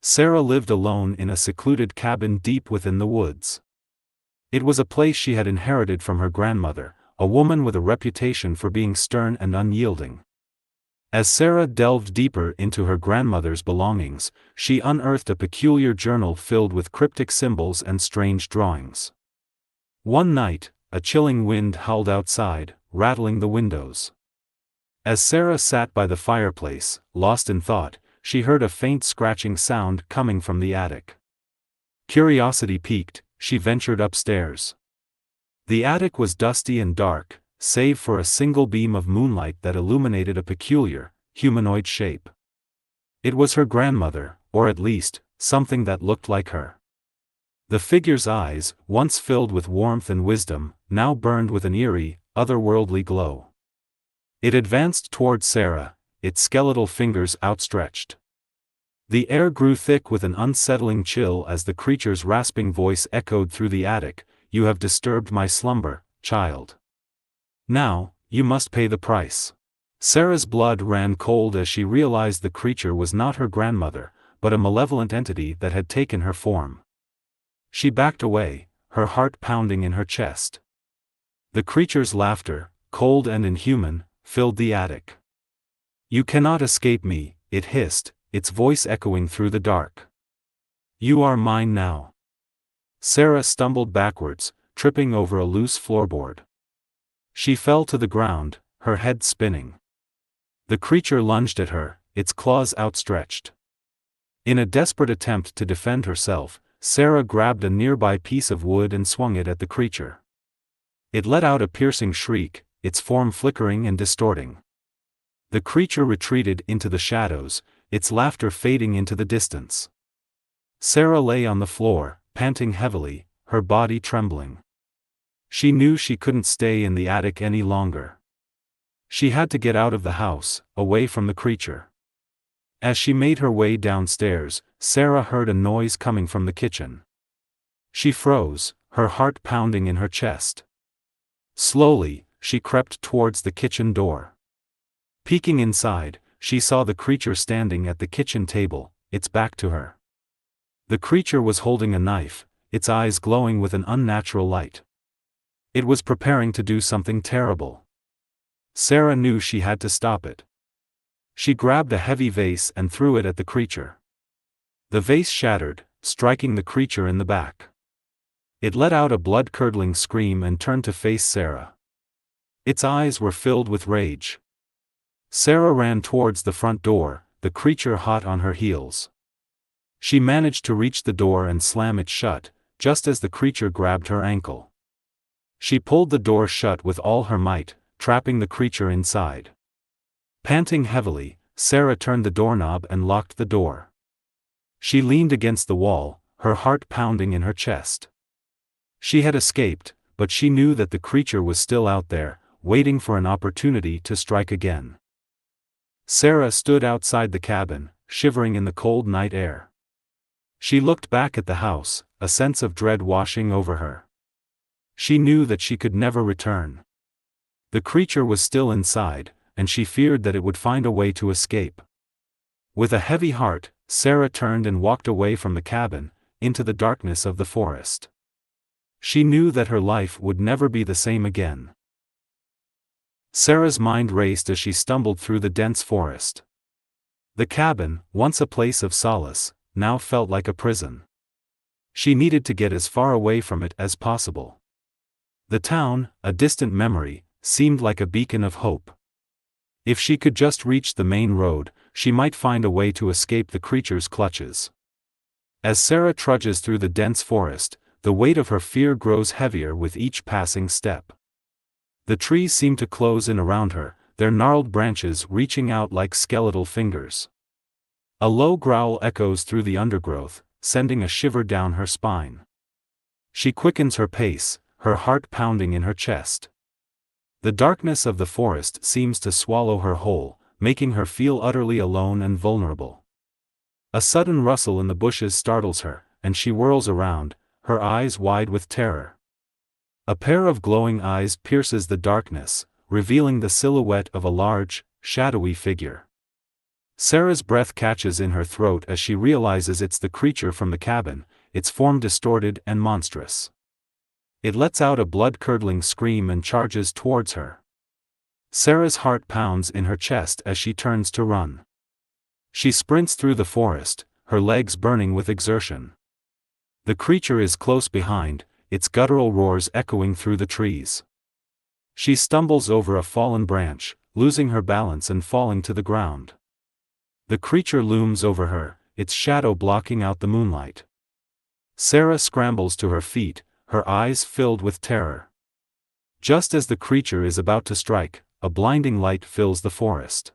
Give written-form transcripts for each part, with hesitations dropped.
Sarah lived alone in a secluded cabin deep within the woods. It was a place she had inherited from her grandmother, a woman with a reputation for being stern and unyielding. As Sarah delved deeper into her grandmother's belongings, she unearthed a peculiar journal filled with cryptic symbols and strange drawings. One night, a chilling wind howled outside, rattling the windows. As Sarah sat by the fireplace, lost in thought, she heard a faint scratching sound coming from the attic. Curiosity piqued, she ventured upstairs. The attic was dusty and dark, save for a single beam of moonlight that illuminated a peculiar, humanoid shape. It was her grandmother, or at least, something that looked like her. The figure's eyes, once filled with warmth and wisdom, now burned with an eerie, otherworldly glow. It advanced toward Sarah, its skeletal fingers outstretched. The air grew thick with an unsettling chill as the creature's rasping voice echoed through the attic, "You have disturbed my slumber, child. Now, you must pay the price." Sarah's blood ran cold as she realized the creature was not her grandmother, but a malevolent entity that had taken her form. She backed away, her heart pounding in her chest. The creature's laughter, cold and inhuman, filled the attic. "You cannot escape me," it hissed, its voice echoing through the dark. "You are mine now." Sarah stumbled backwards, tripping over a loose floorboard. She fell to the ground, her head spinning. The creature lunged at her, its claws outstretched. In a desperate attempt to defend herself, Sarah grabbed a nearby piece of wood and swung it at the creature. It let out a piercing shriek, its form flickering and distorting. The creature retreated into the shadows, its laughter fading into the distance. Sarah lay on the floor, panting heavily, her body trembling. She knew she couldn't stay in the attic any longer. She had to get out of the house, away from the creature. As she made her way downstairs, Sarah heard a noise coming from the kitchen. She froze, her heart pounding in her chest. Slowly, she crept towards the kitchen door. Peeking inside, she saw the creature standing at the kitchen table, its back to her. The creature was holding a knife, its eyes glowing with an unnatural light. It was preparing to do something terrible. Sarah knew she had to stop it. She grabbed a heavy vase and threw it at the creature. The vase shattered, striking the creature in the back. It let out a blood-curdling scream and turned to face Sarah. Its eyes were filled with rage. Sarah ran towards the front door, the creature hot on her heels. She managed to reach the door and slam it shut, just as the creature grabbed her ankle. She pulled the door shut with all her might, trapping the creature inside. Panting heavily, Sarah turned the doorknob and locked the door. She leaned against the wall, her heart pounding in her chest. She had escaped, but she knew that the creature was still out there, waiting for an opportunity to strike again. Sarah stood outside the cabin, shivering in the cold night air. She looked back at the house, a sense of dread washing over her. She knew that she could never return. The creature was still inside, and she feared that it would find a way to escape. With a heavy heart, Sarah turned and walked away from the cabin, into the darkness of the forest. She knew that her life would never be the same again. Sarah's mind raced as she stumbled through the dense forest. The cabin, once a place of solace, now felt like a prison. She needed to get as far away from it as possible. The town, a distant memory, seemed like a beacon of hope. If she could just reach the main road, she might find a way to escape the creature's clutches. As Sarah trudges through the dense forest, the weight of her fear grows heavier with each passing step. The trees seem to close in around her, their gnarled branches reaching out like skeletal fingers. A low growl echoes through the undergrowth, sending a shiver down her spine. She quickens her pace, her heart pounding in her chest. The darkness of the forest seems to swallow her whole, making her feel utterly alone and vulnerable. A sudden rustle in the bushes startles her, and she whirls around, her eyes wide with terror. A pair of glowing eyes pierces the darkness, revealing the silhouette of a large, shadowy figure. Sarah's breath catches in her throat as she realizes it's the creature from the cabin, its form distorted and monstrous. It lets out a blood-curdling scream and charges towards her. Sarah's heart pounds in her chest as she turns to run. She sprints through the forest, her legs burning with exertion. The creature is close behind, its guttural roars echoing through the trees. She stumbles over a fallen branch, losing her balance and falling to the ground. The creature looms over her, its shadow blocking out the moonlight. Sarah scrambles to her feet, her eyes filled with terror. Just as the creature is about to strike, a blinding light fills the forest.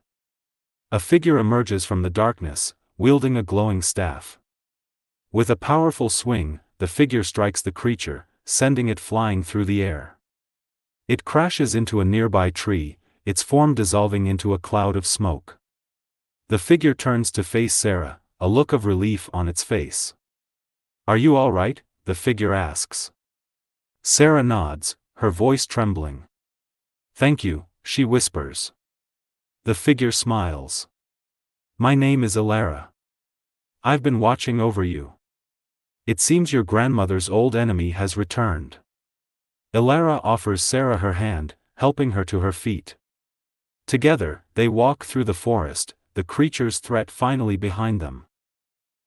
A figure emerges from the darkness, wielding a glowing staff. With a powerful swing, the figure strikes the creature, sending it flying through the air. It crashes into a nearby tree, its form dissolving into a cloud of smoke. The figure turns to face Sarah, a look of relief on its face. "Are you all right?" the figure asks. Sarah nods, her voice trembling. "Thank you," she whispers. The figure smiles. "My name is Elara. I've been watching over you. It seems your grandmother's old enemy has returned." Elara offers Sarah her hand, helping her to her feet. Together, they walk through the forest, the creature's threat finally behind them.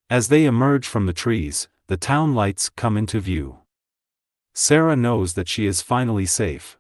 As they emerge from the trees, the town lights come into view. Sarah knows that she is finally safe.